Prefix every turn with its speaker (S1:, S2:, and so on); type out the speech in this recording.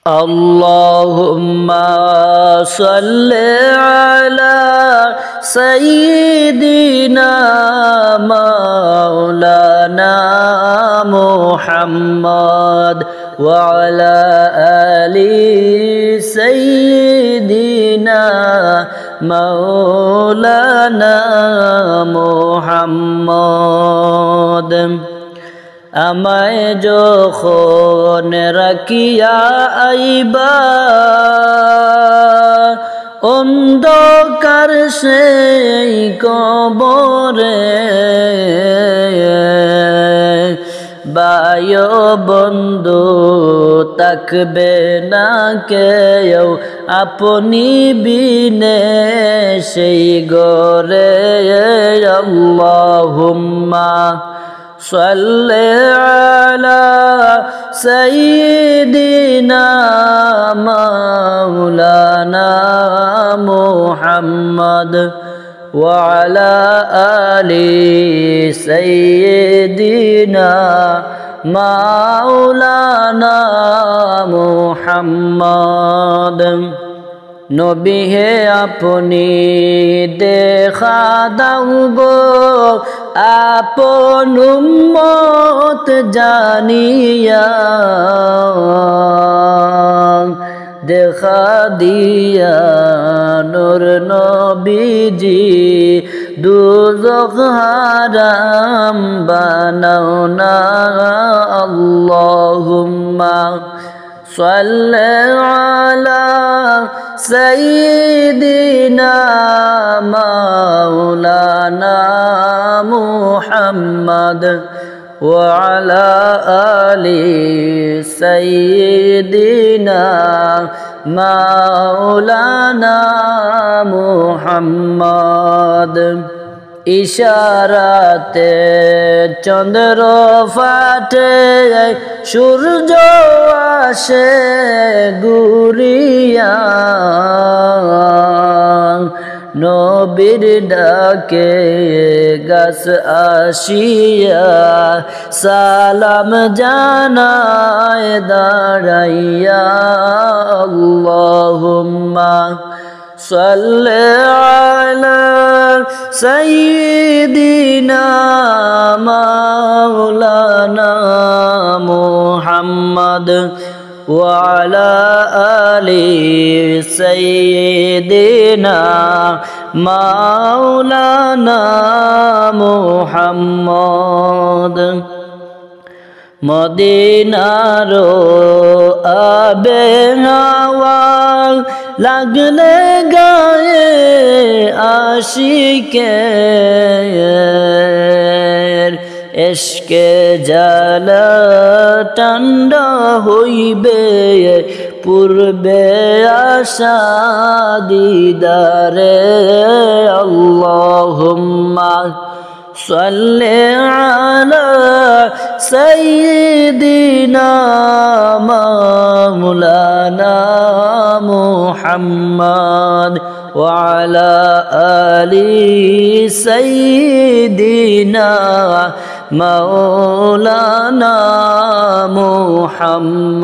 S1: Allahumma salli ala sayyidina maulana Muhammad wa ala ali sayyidina maulana Muhammad আমায় যখন রাখিয়া আইবা অন্ধকার সেই কবরে বায়ো বন্ধু তাকবে না কেউ আপনি বিনে সেই গরে আল্লাহুম্মা salli ala sayyidina maulana Muhammad wa ala ali sayyidina maulana Muhammad নবী হে আপনি দেখা দাও গো আপন উম্মত জানিয়া দেখা দিয়া নূর নবীজি দুজখ হারাম বানাও না আল্লাহুম্মা salli ala sayyidina maulana Muhammad wa ala ali sayyidina maulana Muhammad ইশারাতে চন্দ্র ফাটে সূর্য আসে ঘুরিয়া নবীর ডাকে গাছ আসিয়া সালাম জানায় দাঁড়াইয়া আল্লাহুম্মা salli ala sayyidina maulana Muhammad wa ala ali sayyidina maulana Muhammad মদিনার আবে হাওয়া লাগলে গায়ে আশিকের এশকে জ্বালা ঠান্ডা হইবে পূর্বে আশা দিদারে আল্লাহুম্মা salli ala sayyidina maulana Muhammad wa ala ali sayyidina maulana Muhammad